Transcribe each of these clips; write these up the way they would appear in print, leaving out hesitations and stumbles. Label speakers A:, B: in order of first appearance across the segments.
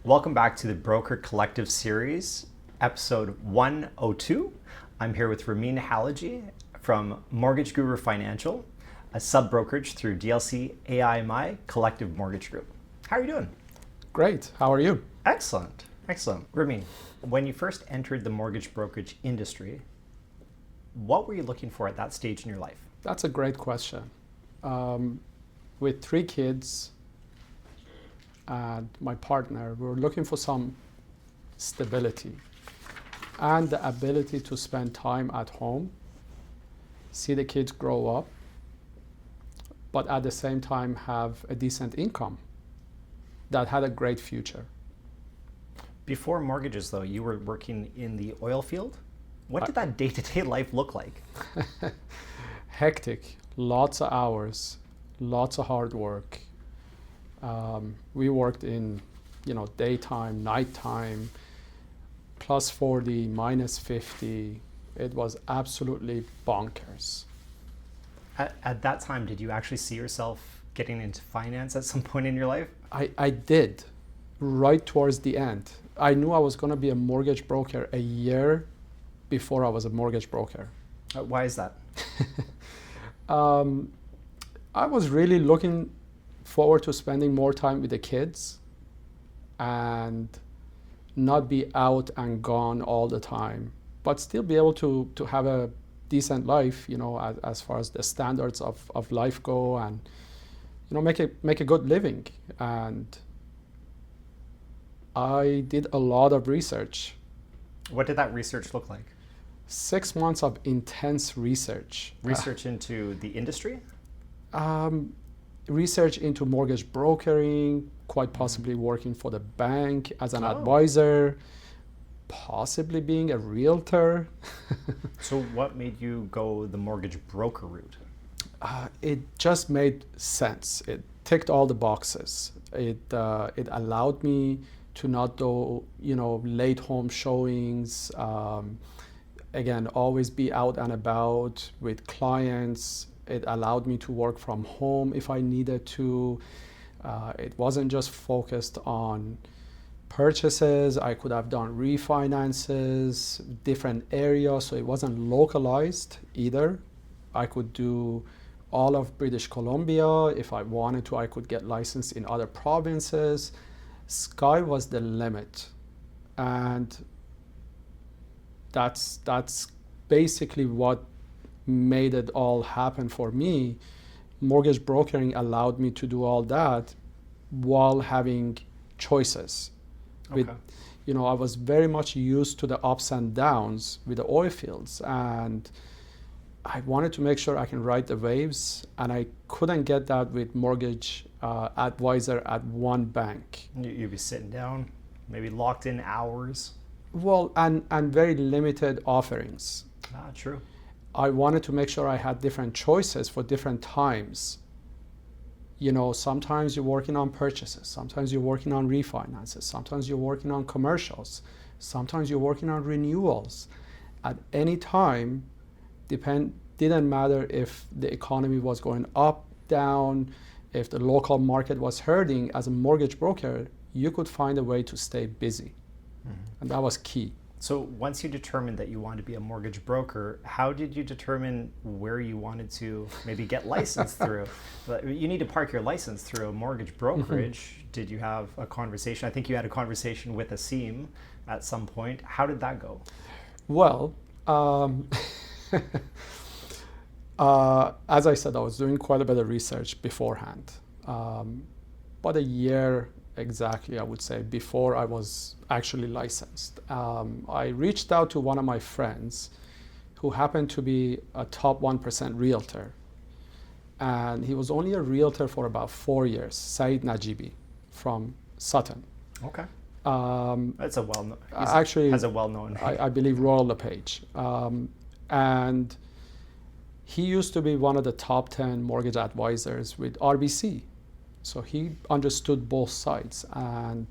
A: Welcome back to the Broker Collective Series, episode 102. I'm here with Ramin Hallaji from Mortgage Guru Financial, a sub-brokerage through DLC AIMI Collective Mortgage Group. How are you doing?
B: Great. How are you?
A: Excellent. Excellent. Ramin, when you first entered the mortgage brokerage industry, what were you looking for at that stage in your life?
B: That's a great question. With 3 kids and my partner, we were looking for some stability and the ability to spend time at home, see the kids grow up, but at the same time have a decent income that had a great future.
A: Before mortgages, though, you were working in the oil field. What did that day-to-day life look like?
B: Hectic, lots of hours, lots of hard work. We worked in, daytime, nighttime, plus 40, minus 50. It was absolutely bonkers.
A: At that time, did you actually see yourself getting into finance at some point in your life?
B: I did, right towards the end. I knew I was going to be a mortgage broker a year before I was a mortgage broker.
A: Why is that?
B: I was really looking forward to spending more time with the kids and not be out and gone all the time, but still be able to have a decent life, as far as the standards of life go, and make a good living. And I did a lot of research.
A: What did that research look like?
B: 6 months of intense research.
A: Research into the industry?
B: Research into mortgage brokering, quite possibly working for the bank as an advisor, possibly being a realtor.
A: So what made you go the mortgage broker route?
B: It just made sense. It ticked all the boxes. It allowed me to not do, late home showings. Again, always be out and about with clients. It allowed me to work from home if I needed to. It wasn't just focused on purchases. I could have done refinances, different areas, so it wasn't localized either. I could do all of British Columbia. If I wanted to, I could get licensed in other provinces. Sky was the limit. And that's basically what made it all happen for me. Mortgage brokering allowed me to do all that while having choices.
A: Okay.
B: I was very much used to the ups and downs with the oil fields, and I wanted to make sure I can ride the waves, and I couldn't get that with mortgage advisor at one bank.
A: You'd be sitting down, maybe locked in hours.
B: Well, and very limited offerings.
A: True.
B: I wanted to make sure I had different choices for different times. Sometimes you're working on purchases, sometimes you're working on refinances, sometimes you're working on commercials, sometimes you're working on renewals. At any time, didn't matter if the economy was going up, down, if the local market was hurting. As a mortgage broker, you could find a way to stay busy. Mm-hmm. And that was key.
A: So once you determined that you wanted to be a mortgage broker, how did you determine where you wanted to maybe get licensed through? You need to park your license through a mortgage brokerage. Mm-hmm. Did you have a conversation? I think you had a conversation with Asim at some point. How did that go?
B: Well, as I said, I was doing quite a bit of research beforehand. About a year exactly, I would say, before I was actually licensed. I reached out to one of my friends who happened to be a top 1% realtor. And he was only a realtor for about 4 years, Saeed Najibi from Sutton.
A: Okay. That's a well-known,
B: actually
A: has a well-known name.
B: I believe Royal LePage. And he used to be one of the top 10 mortgage advisors with RBC. So he understood both sides, and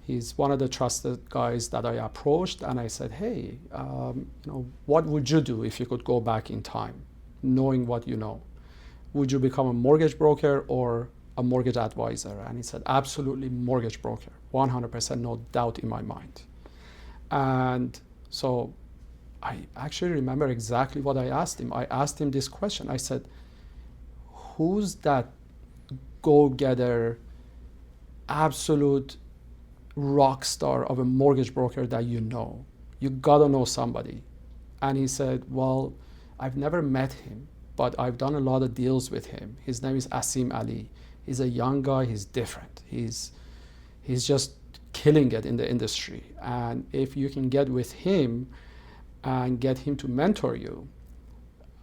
B: he's one of the trusted guys that I approached, and I said, hey, what would you do if you could go back in time, knowing what you know? Would you become a mortgage broker or a mortgage advisor? And he said, absolutely, mortgage broker, 100%, no doubt in my mind. And so I actually remember exactly what I asked him. I asked him this question. I said, who's that go-getter, absolute rock star of a mortgage broker that you know? You gotta know somebody. And he said, well, I've never met him, but I've done a lot of deals with him. His name is Asim Ali. He's a young guy, he's different. He's just killing it in the industry. And if you can get with him and get him to mentor you,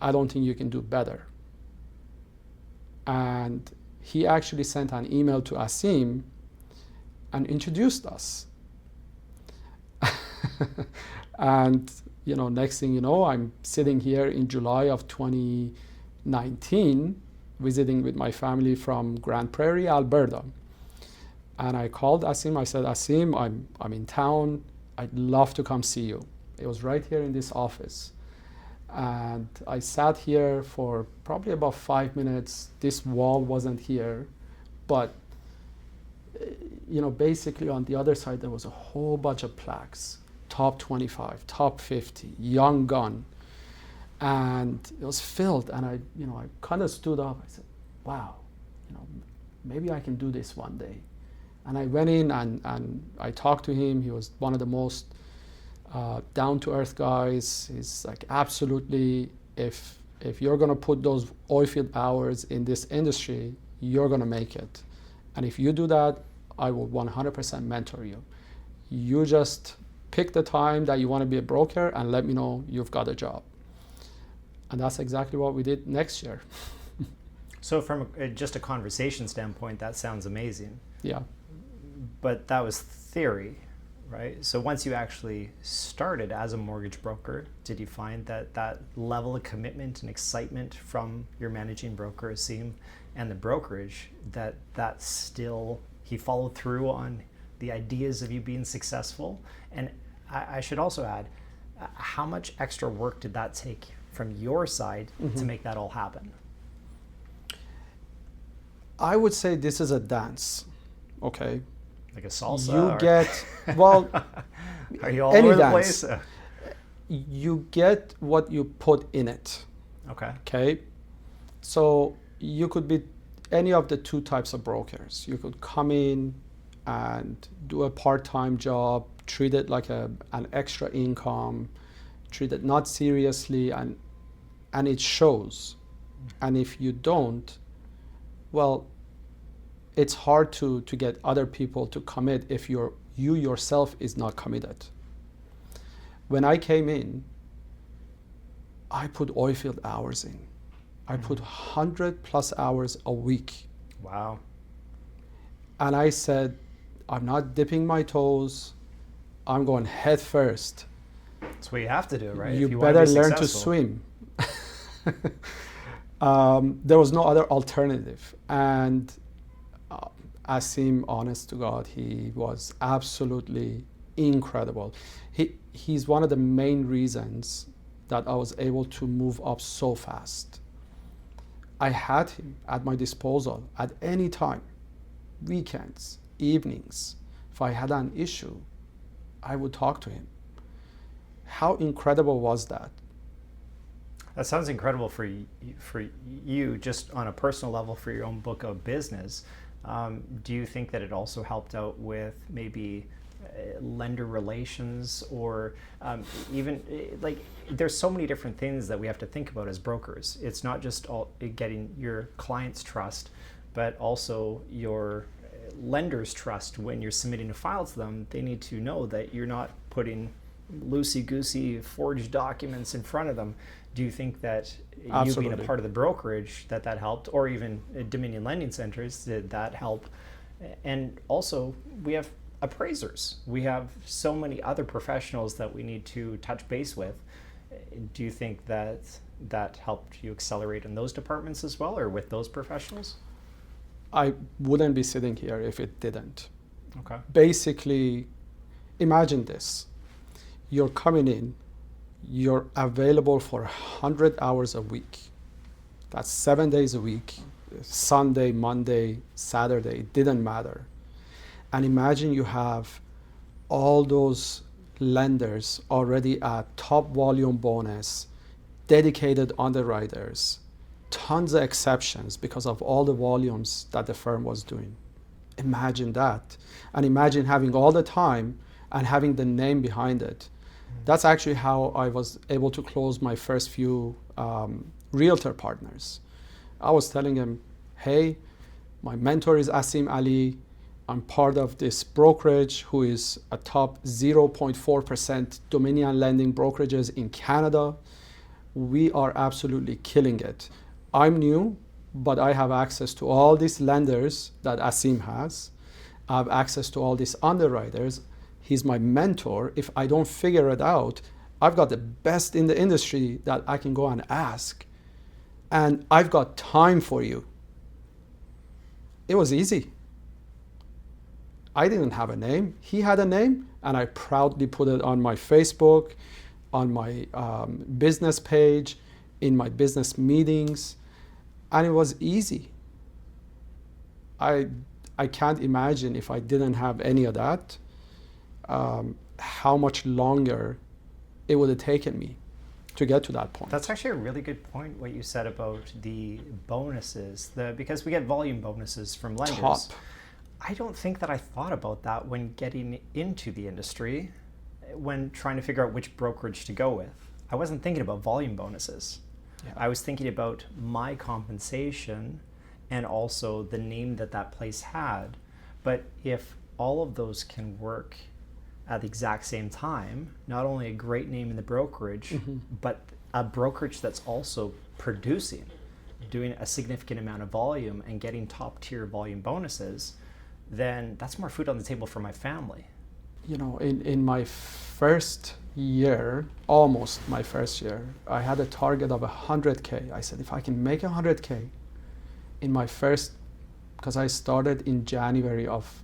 B: I don't think you can do better. And he actually sent an email to Asim and introduced us. And next thing you know, I'm sitting here in July of 2019, visiting with my family from Grand Prairie, Alberta. And I called Asim. I said, Asim, I'm in town. I'd love to come see you. It was right here in this office. And I sat here for probably about 5 minutes. This wall wasn't here, but basically on the other side, there was a whole bunch of plaques. Top 25, top 50, young gun. And it was filled. And I kind of stood up. I said, wow, maybe I can do this one day. And I went in and I talked to him. He was one of the most down-to-earth guys. He's like, absolutely, if you're going to put those oil field hours in this industry, you're going to make it. And if you do that, I will 100% mentor you. You just pick the time that you want to be a broker and let me know you've got a job. And that's exactly what we did next year.
A: So from just a conversation standpoint, that sounds amazing.
B: Yeah.
A: But that was theory, right? So once you actually started as a mortgage broker, did you find that level of commitment and excitement from your managing broker, Asim, and the brokerage, that still he followed through on the ideas of you being successful? And I should also add, how much extra work did that take from your side to make that all happen?
B: I would say this is a dance, okay?
A: Like a salsa?
B: You get, well,
A: are you all
B: any
A: over the
B: dance.
A: place?
B: You get what you put in it. Okay? So you could be any of the two types of brokers. You could come in and do a part-time job, treat it like an extra income, treat it not seriously, and it shows. And if you don't, well, it's hard to get other people to commit if you yourself is not committed. When I came in, I put oil field hours in. I put 100+ hours a week.
A: Wow.
B: And I said, I'm not dipping my toes. I'm going head first.
A: That's what you have to do, right?
B: You better learn to swim. There was no other alternative. And Asim, honest to God, he was absolutely incredible. He's one of the main reasons that I was able to move up so fast. I had him at my disposal at any time, weekends, evenings. If I had an issue, I would talk to him. How incredible was that?
A: That sounds incredible for you just on a personal level for your own book of business. Do you think that it also helped out with maybe lender relations or even like there's so many different things that we have to think about as brokers. It's not just all getting your client's trust, but also your lender's trust. When you're submitting a file to them, they need to know that you're not putting loosey-goosey forged documents in front of them. Do you think that
B: Absolutely.
A: you being a part of the brokerage that helped, or even Dominion Lending Centers, did that help? And also we have appraisers. We have so many other professionals that we need to touch base with. Do you think that helped you accelerate in those departments as well, or with those professionals?
B: I wouldn't be sitting here if it didn't.
A: Okay.
B: Basically, imagine this. You're coming in, you're available for 100 hours a week. That's 7 days a week. Sunday, Monday, Saturday, it didn't matter. And imagine you have all those lenders already at top volume bonus, dedicated underwriters, tons of exceptions because of all the volumes that the firm was doing. Imagine that. And imagine having all the time and having the name behind it. That's actually how I was able to close my first few realtor partners. I was telling them, hey, my mentor is Asim Ali. I'm part of this brokerage who is a top 0.4% Dominion lending brokerages in Canada. We are absolutely killing it. I'm new, but I have access to all these lenders that Asim has. I have access to all these underwriters. He's my mentor. If I don't figure it out, I've got the best in the industry that I can go and ask. And I've got time for you. It was easy. I didn't have a name. He had a name, and I proudly put it on my Facebook, on my business page, in my business meetings, and it was easy. I can't imagine if I didn't have any of that, how much longer it would have taken me to get to that point.
A: That's actually a really good point, what you said about the bonuses, because we get volume bonuses from lenders.
B: Top.
A: I don't think that I thought about that when getting into the industry, when trying to figure out which brokerage to go with. I wasn't thinking about volume bonuses.
B: Yeah.
A: I was thinking about my compensation and also the name that that place had. But if all of those can work at the exact same time, not only a great name in the brokerage, but a brokerage that's also producing, doing a significant amount of volume and getting top tier volume bonuses, then that's more food on the table for my family.
B: You know, in my first year, almost my first year, I had a target of 100K. I said, if I can make 100K in my first, because I started in January of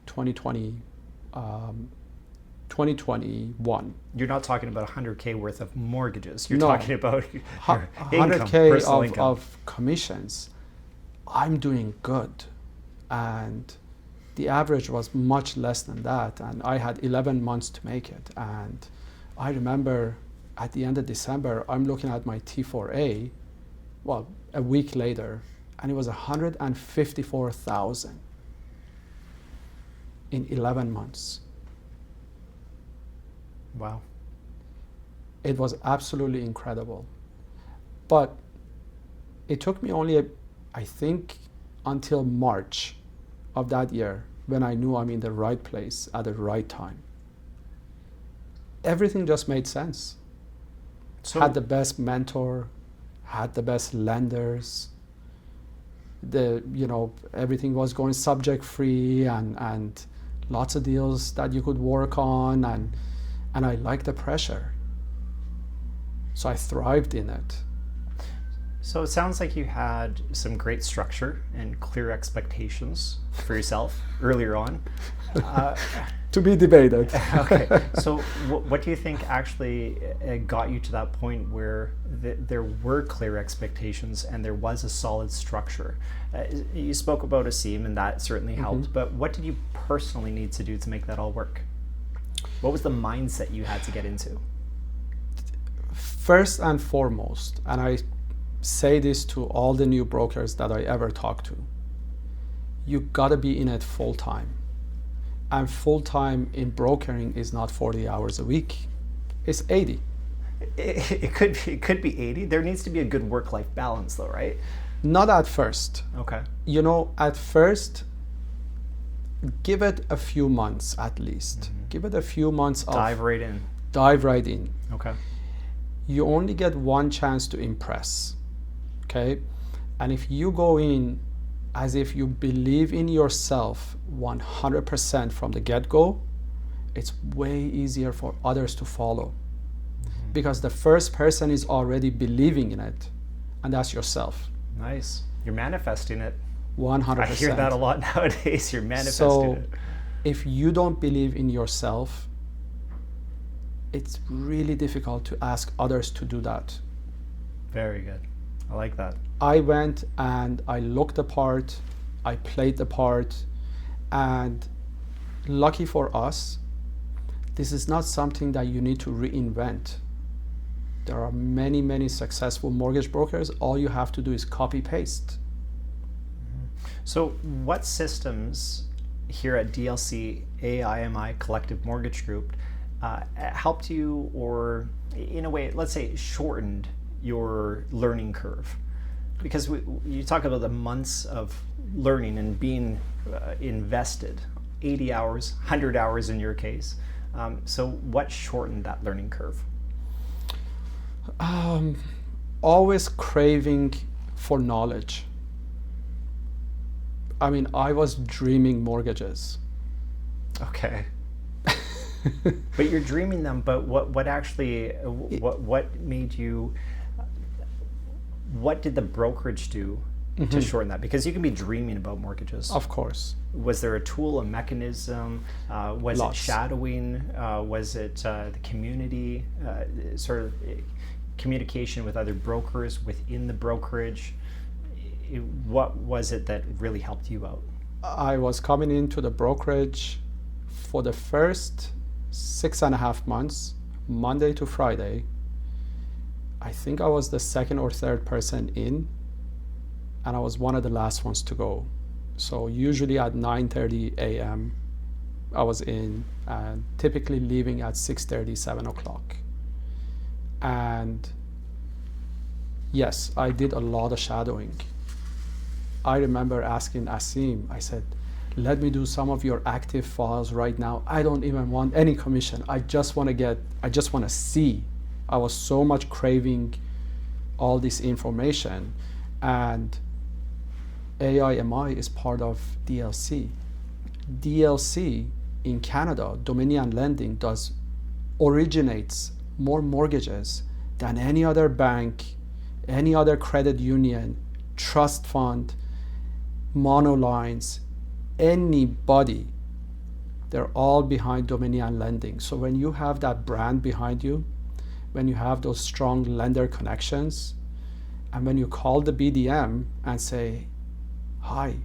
B: 2021.
A: You're not talking about 100K worth of mortgages. You're
B: No.
A: talking about your
B: 100K
A: personal income.
B: of commissions. I'm doing good. And the average was much less than that. And I had 11 months to make it. And I remember at the end of December, I'm looking at my T4A, well, a week later, and it was 154,000 in 11 months.
A: Wow.
B: It was absolutely incredible. But it took me only, I think, until March of that year when I knew I'm in the right place at the right time. Everything just made sense.
A: So
B: Had the best mentor, had the best lenders. Everything was going subject free and lots of deals that you could work on, and I liked the pressure. So I thrived in it.
A: So it sounds like you had some great structure and clear expectations for yourself earlier on.
B: To be debated.
A: Okay. So what do you think actually got you to that point where there were clear expectations and there was a solid structure? You spoke about Asim, and that certainly helped, but what did you personally need to do to make that all work? What was the mindset you had to get into?
B: First and foremost, and I say this to all the new brokers that I ever talk to, you gotta be in it full time. And full time in brokering is not 40 hours a week, it's 80.
A: It could be 80. There needs to be a good work-life balance though, right?
B: Not at first.
A: Okay.
B: At first, give it a few months at least. Give it a few months of
A: Dive right in.
B: dive right in.
A: Okay.
B: You only get one chance to impress, okay? And if you go in as if you believe in yourself 100% from the get-go, it's way easier for others to follow. Because the first person is already believing in it, and that's yourself.
A: Nice. You're manifesting it.
B: 100%.
A: I hear that a lot nowadays. You're manifesting
B: So
A: it.
B: if you don't believe in yourself, it's really difficult to ask others to do that.
A: Very good. I like that.
B: I went and I looked the part, I played the part, and lucky for us, this is not something that you need to reinvent. There are many, many successful mortgage brokers. All you have to do is copy paste.
A: So what systems here at DLC AIMI Collective Mortgage Group helped you, or in a way, let's say, shortened your learning curve? Because you talk about the months of learning and being invested, 80 hours, 100 hours in your case. So what shortened that learning curve?
B: Always craving for knowledge. I mean, I was dreaming mortgages.
A: Okay. But you're dreaming them, but what actually, what made you, what did the brokerage do to shorten that? Because you can be dreaming about mortgages.
B: Of course.
A: Was there a tool, a mechanism? Was
B: Lots.
A: it shadowing? Was it the community, sort of communication with other brokers within the brokerage? What was it that really helped you out?
B: I was coming into the brokerage for the first 6.5 months, Monday to Friday. I think I was the second or third person in, and I was one of the last ones to go. So usually at 9:30 a.m. I was in, and typically leaving at 6:30, 7 o'clock. And yes, I did a lot of shadowing. I remember asking Asim, I said, let me do some of your active files right now. I don't even want any commission. I just want to see. I was so much craving all this information. And AIMI is part of DLC. DLC in Canada, Dominion Lending, originates more mortgages than any other bank, any other credit union, trust fund, monolines, anybody. They're all behind Dominion Lending. So when you have that brand behind you, when you have those strong lender connections, and when you call the BDM and say, hi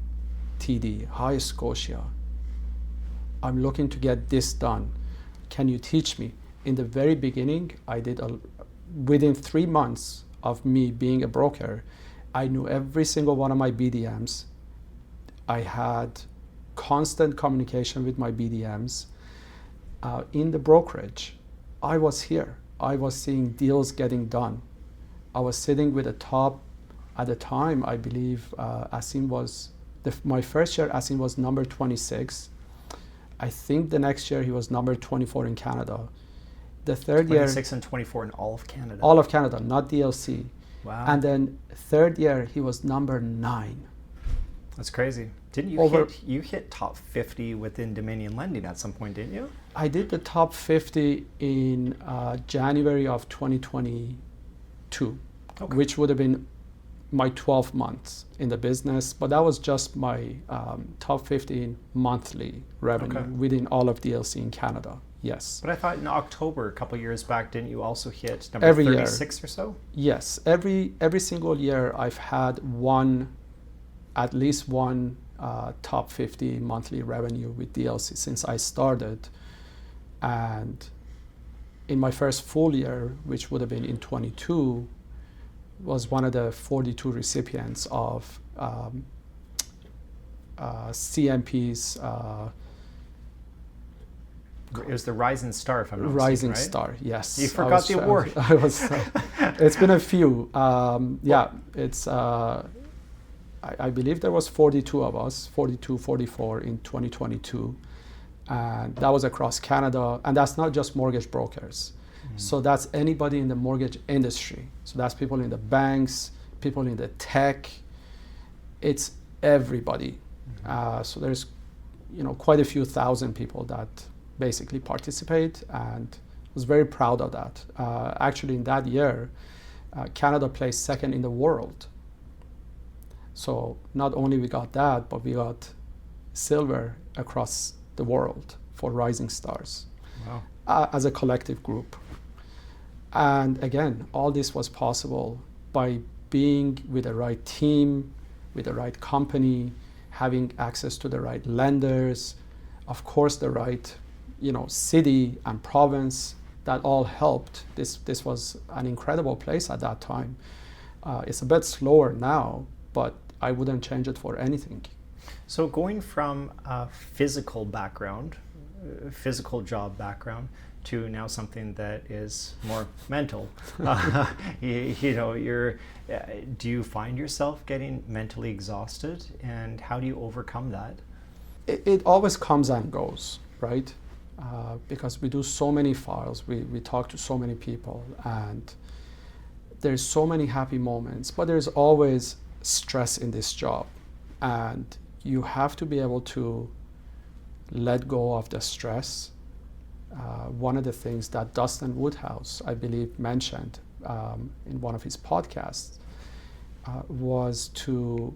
B: TD, hi Scotia, I'm looking to get this done, can you teach me? In the very beginning, I did within 3 months of me being a broker, I knew every single one of my BDMs. I had constant communication with my BDMs. In the brokerage, I was here. I was seeing deals getting done. I was sitting with a top, at the time, I believe Asim was, my first year, Asim was number 26. I think the next year he was number 24 in Canada. The third
A: 26 and 24 in all of Canada.
B: All of Canada, not DLC.
A: Wow.
B: And then third year he was number 9.
A: That's crazy. Didn't you hit top 50 within Dominion Lending at some point, didn't you?
B: I did the top 50 in January of 2022,
A: okay.
B: Which would have been my 12 months in the business, but that was just my top 50 monthly revenue within all of DLC in Canada. Yes.
A: But I thought in October, a couple of years back, didn't you also hit number 36 or so?
B: Yes. Every single year I've had at least one top 50 monthly revenue with DLC since I started. And in my first full year, which would have been in 22, was one of the 42 recipients of CMP's
A: it was the Rising Star, if I'm not
B: Rising
A: mistaken, right?
B: Star, yes.
A: You forgot the award.
B: It's been a few. It's I believe there was 42 of us, 42, 44 in 2022. And that was across Canada. And that's not just mortgage brokers. Mm-hmm. So that's anybody in the mortgage industry. So that's people in the banks, people in the tech. It's everybody. Mm-hmm. So there's quite a few thousand people that basically participate, and was very proud of that. Actually, in that year, Canada placed second in the world. So not only we got that, but we got silver across the world for Rising Stars.
A: Wow.
B: As a collective group. And again, all this was possible by being with the right team, with the right company, having access to the right lenders, of course the right, city and province, that all helped. This was an incredible place at that time. It's a bit slower now, but I wouldn't change it for anything.
A: So going from a physical background, physical job background, to now something that is more mental, do you find yourself getting mentally exhausted, and how do you overcome that?
B: It always comes and goes, right? Because we do so many files, we talk to so many people, and there's so many happy moments, but there's always stress in this job, and you have to be able to let go of the stress. One of the things that Dustin Woodhouse, I believe, mentioned in one of his podcasts was to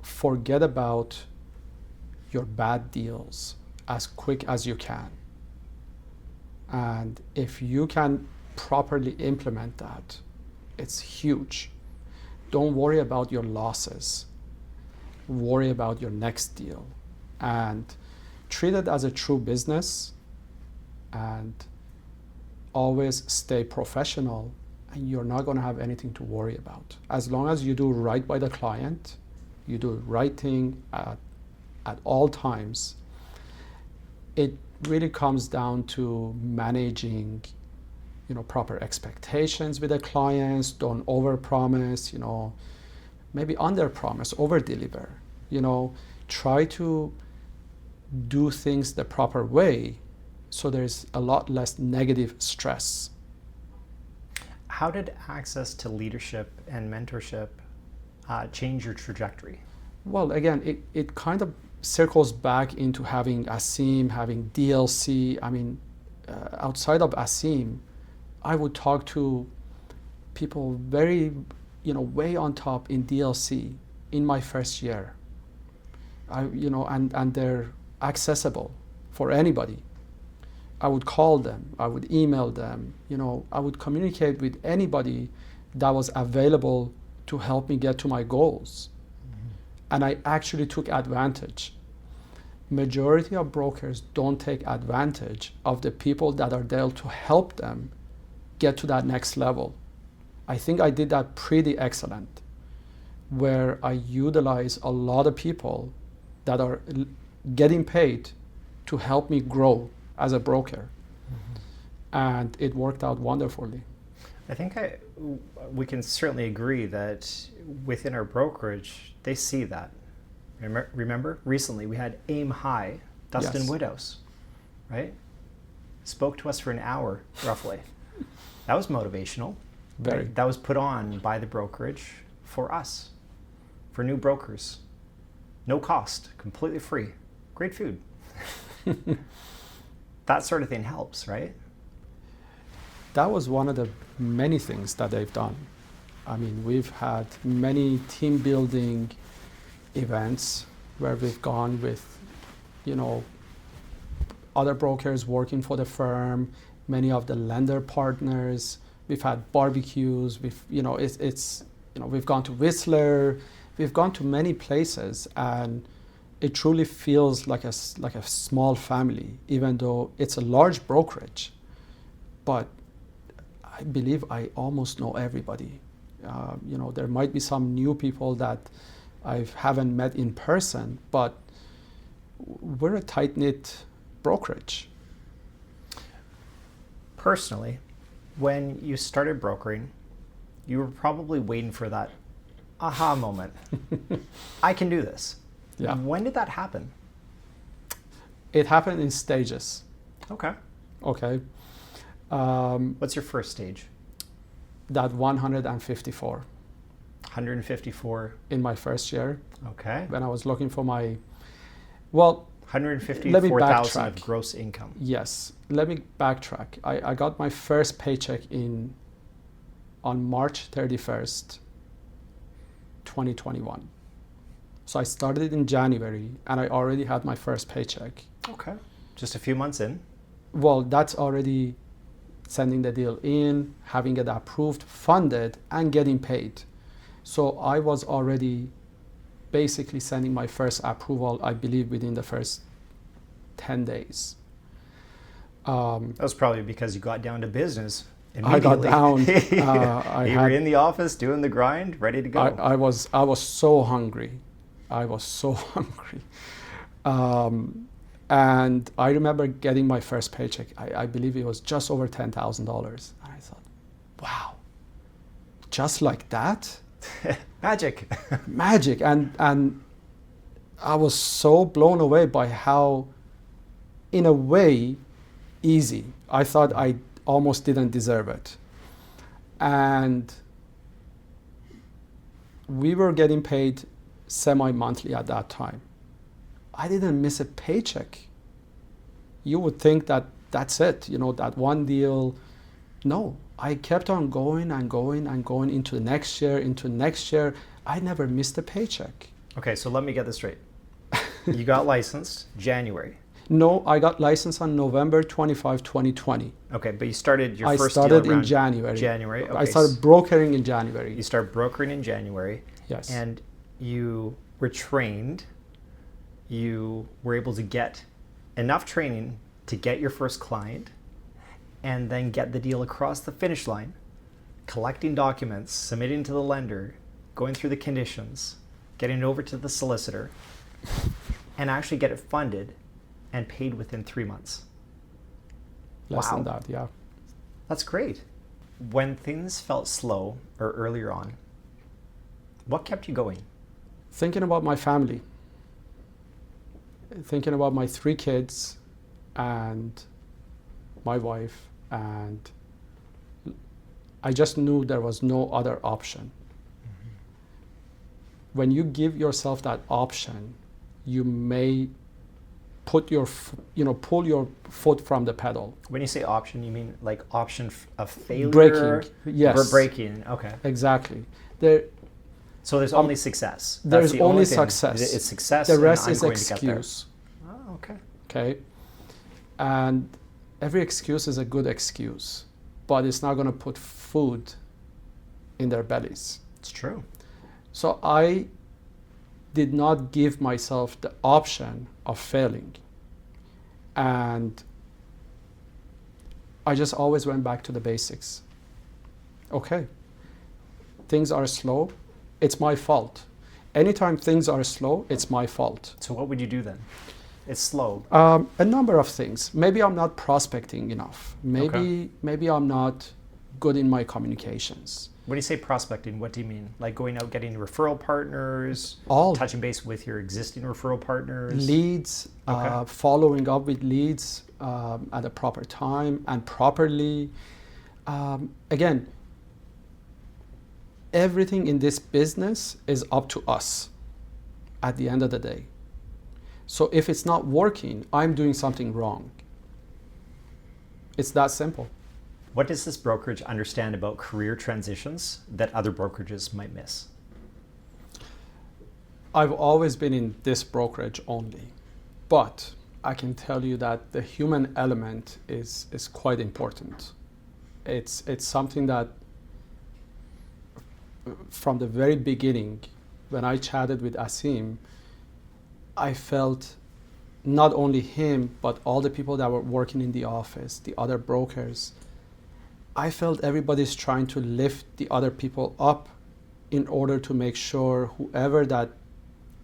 B: forget about your bad deals as quick as you can. And if you can properly implement that, it's huge. Don't worry about your losses. Worry about your next deal. And treat it as a true business, and always stay professional, and you're not going to have anything to worry about. As long as you do right by the client, you do the right thing at all times, it really comes down to managing, proper expectations with the clients. Don't overpromise, maybe underpromise, overdeliver. Try to do things the proper way, so there's a lot less negative stress.
A: How did access to leadership and mentorship change your trajectory?
B: Well, again, it kind of circles back into having ASIM, having DLC. I mean, outside of ASIM, I would talk to people very, way on top in DLC in my first year. And they're accessible for anybody. I would call them, I would email them, I would communicate with anybody that was available to help me get to my goals. Mm-hmm. And I actually took advantage. Majority of brokers don't take advantage of the people that are there to help them get to that next level. I think I did that pretty excellent, where I utilize a lot of people that are getting paid to help me grow as a broker. Mm-hmm. And it worked out wonderfully.
A: I think we can certainly agree that within our brokerage, they see that. Remember, recently we had Aim High, Dustin Woodhouse, right? Spoke to us for an hour, roughly. That was motivational.
B: Very.
A: Right? That was put on by the brokerage for us, for new brokers. No cost, completely free. Great food. That sort of thing helps, right?
B: That was one of the many things that they've done. I mean, we've had many team building events where we've gone with, other brokers working for the firm, many of the lender partners. We've had barbecues. We've gone to Whistler. We've gone to many places, and it truly feels like a small family, even though it's a large brokerage. But I believe I almost know everybody. There might be some new people that I haven't met in person, but we're a tight-knit brokerage.
A: Personally, when you started brokering, you were probably waiting for that aha moment. I can do this.
B: Yeah.
A: When did that happen?
B: It happened in stages.
A: Okay. What's your first stage?
B: That 154.
A: 154.
B: In my first year.
A: Okay.
B: When I was looking for my, well,
A: 154,000 of gross income.
B: Yes. Let me backtrack. I got my first paycheck on March 31st, 2021. So I started in January, and I already had my first paycheck.
A: Okay. Just a few months in.
B: Well, that's already sending the deal in, having it approved, funded, and getting paid. So I was already basically sending my first approval, I believe, within the first 10 days.
A: That was probably because you got down to business
B: I got
A: immediately.
B: down.
A: You were in the office doing the grind, ready to go.
B: I was so hungry. I was so hungry. And I remember getting my first paycheck. I believe it was just over $10,000. And I thought, wow, just like that?
A: Magic.
B: Magic. And I was so blown away by how, in a way, easy. I thought I almost didn't deserve it. And we were getting paid semi-monthly at that time. I didn't miss a paycheck. You would think that that's it, that one deal. No, I kept on going and going and going into next year. I never missed a paycheck.
A: Okay, so let me get this straight. You got licensed January.
B: No, I got licensed on November 25, 2020.
A: Okay, but you started your first
B: deal around
A: in
B: January.
A: January. Okay.
B: I started brokering in January.
A: You start brokering in January.
B: Yes.
A: And you were trained. You were able to get enough training to get your first client and then get the deal across the finish line, collecting documents, submitting to the lender, going through the conditions, getting it over to the solicitor, and actually get it funded and paid within 3 months.
B: Less than that, yeah.
A: That's great. When things felt slow or earlier on, what kept you going?
B: Thinking about my family. Thinking about my 3 kids and my wife, and I just knew there was no other option. Mm-hmm. When you give yourself that option, you may pull your foot from the pedal.
A: When you say option, you mean like option of failure?
B: Breaking, yes.
A: Or breaking, okay.
B: Exactly.
A: So there's only success.
B: There's only success.
A: It's success.
B: The rest
A: and
B: is
A: I'm going
B: excuse.
A: To get there. Oh, okay.
B: Okay. And every excuse is a good excuse, but it's not going to put food in their bellies.
A: It's true.
B: So I did not give myself the option of failing. And I just always went back to the basics. Okay, things are slow, it's my fault. Anytime things are slow, it's my fault.
A: So what would you do then? It's slow.
B: A number of things. Maybe I'm not prospecting enough. Maybe I'm not good in my communications.
A: When you say prospecting, what do you mean? Like going out getting referral partners, touching base with your existing referral partners?
B: Leads, following up with leads at a proper time and properly. Again, everything in this business is up to us at the end of the day. So if it's not working, I'm doing something wrong. It's that simple.
A: What does this brokerage understand about career transitions that other brokerages might miss?
B: I've always been in this brokerage only, but I can tell you that the human element is quite important. It's something that from the very beginning, when I chatted with Asim, I felt not only him, but all the people that were working in the office, the other brokers, I felt everybody's trying to lift the other people up in order to make sure whoever that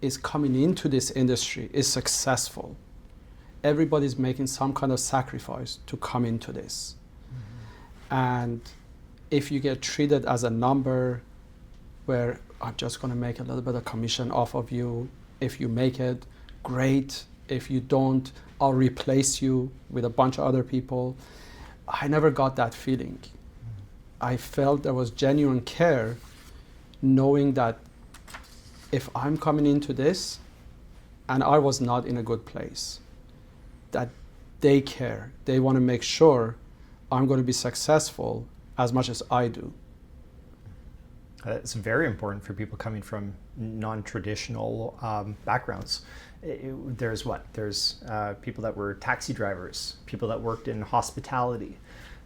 B: is coming into this industry is successful. Everybody's making some kind of sacrifice to come into this. Mm-hmm. And if you get treated as a number where I'm just going to make a little bit of commission off of you, if you make it, great. If you don't, I'll replace you with a bunch of other people. I never got that feeling. I felt there was genuine care, knowing that if I'm coming into this and I was not in a good place, that they care. They want to make sure I'm going to be successful as much as I do.
A: It's very important for people coming from non-traditional backgrounds. There's people that were taxi drivers, people that worked in hospitality,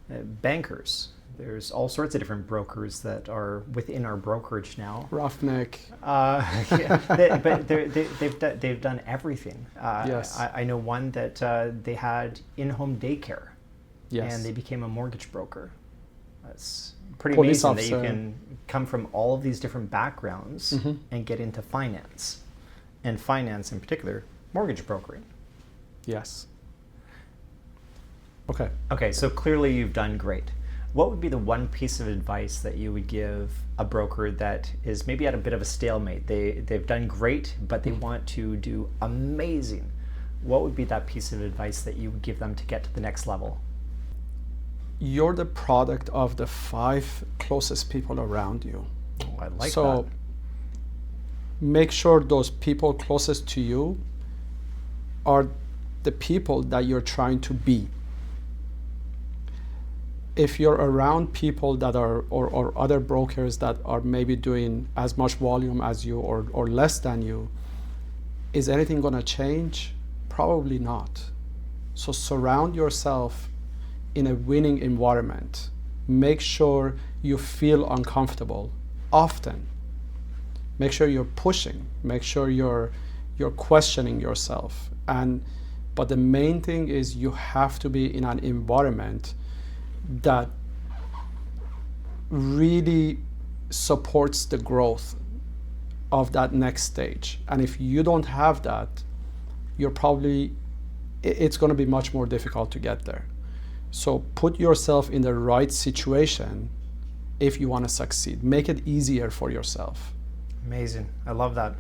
A: bankers. There's all sorts of different brokers that are within our brokerage now.
B: Roughneck.
A: They've done everything.
B: Yes.
A: I know one that they had in-home daycare,
B: Yes.
A: and they became a mortgage broker. That's pretty
B: Police
A: amazing
B: officer.
A: that you can come from all of these different backgrounds and get into finance, and finance in particular, mortgage brokering.
B: Yes. Okay.
A: Okay, so clearly you've done great. What would be the one piece of advice that you would give a broker that is maybe at a bit of a stalemate? They've done great, but they want to do amazing. What would be that piece of advice that you would give them to get to the next level?
B: You're the product of the 5 closest people around you.
A: Oh, I like
B: so
A: that.
B: make sure those people closest to you are the people that you're trying to be. If you're around people that are, or other brokers that are maybe doing as much volume as you or less than you, is anything going to change? Probably not. So surround yourself in a winning environment. Make sure you feel uncomfortable often. Make sure you're pushing. Make sure you're questioning yourself. But the main thing is you have to be in an environment that really supports the growth of that next stage. And if you don't have that, it's going to be much more difficult to get there. So put yourself in the right situation if you want to succeed. Make it easier for yourself.
A: Amazing. I love that.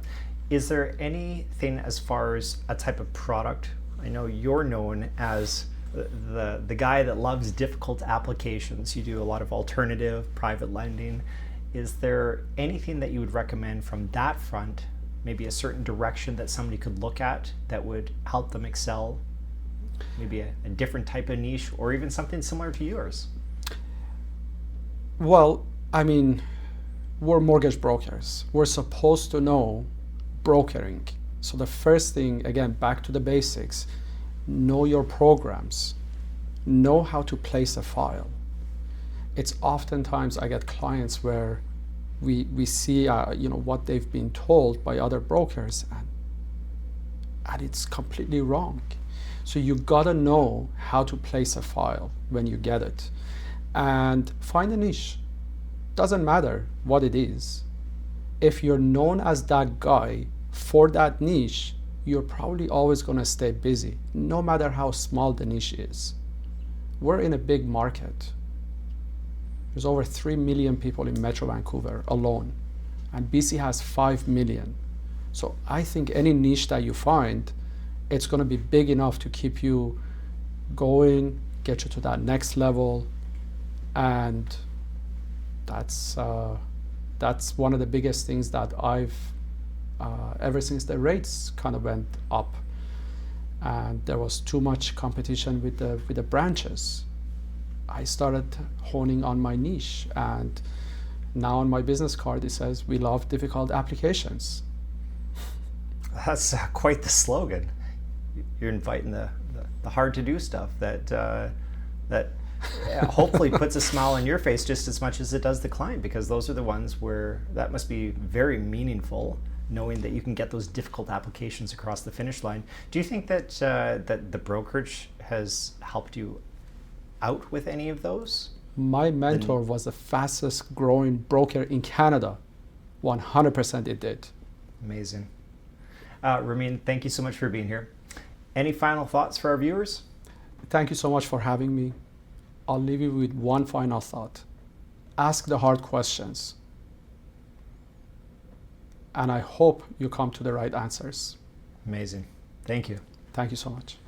A: Is there anything as far as a type of product? I know you're known as the guy that loves difficult applications. You do a lot of alternative private lending. Is there anything that you would recommend from that front, maybe a certain direction that somebody could look at that would help them excel? Maybe a different type of niche, or even something similar to yours?
B: Well, I mean, we're mortgage brokers. We're supposed to know brokering. So the first thing, again, back to the basics, know your programs, know how to place a file. It's oftentimes I get clients where we see what they've been told by other brokers, and it's completely wrong. So you gotta know how to place a file when you get it, and find a niche. Doesn't matter what it is. If you're known as that guy for that niche, you're probably always going to stay busy, no matter how small the niche is. We're in a big market. There's over 3 million people in Metro Vancouver alone, and BC has 5 million. So I think any niche that you find, it's going to be big enough to keep you going, get you to that next level, and that's one of the biggest things that I've ever since the rates kind of went up and there was too much competition with the branches, I started honing on my niche, and now on my business card it says, "We love difficult applications."
A: That's quite the slogan. You're inviting the hard to do stuff that hopefully puts a smile on your face just as much as it does the client, because those are the ones where that must be very meaningful, knowing that you can get those difficult applications across the finish line. Do you think that that the brokerage has helped you out with any of those?
B: My mentor was the fastest growing broker in Canada. 100% it did.
A: Amazing. Ramin, thank you so much for being here. Any final thoughts for our viewers?
B: Thank you so much for having me. I'll leave you with one final thought. Ask the hard questions. And I hope you come to the right answers.
A: Amazing. Thank you.
B: Thank you so much.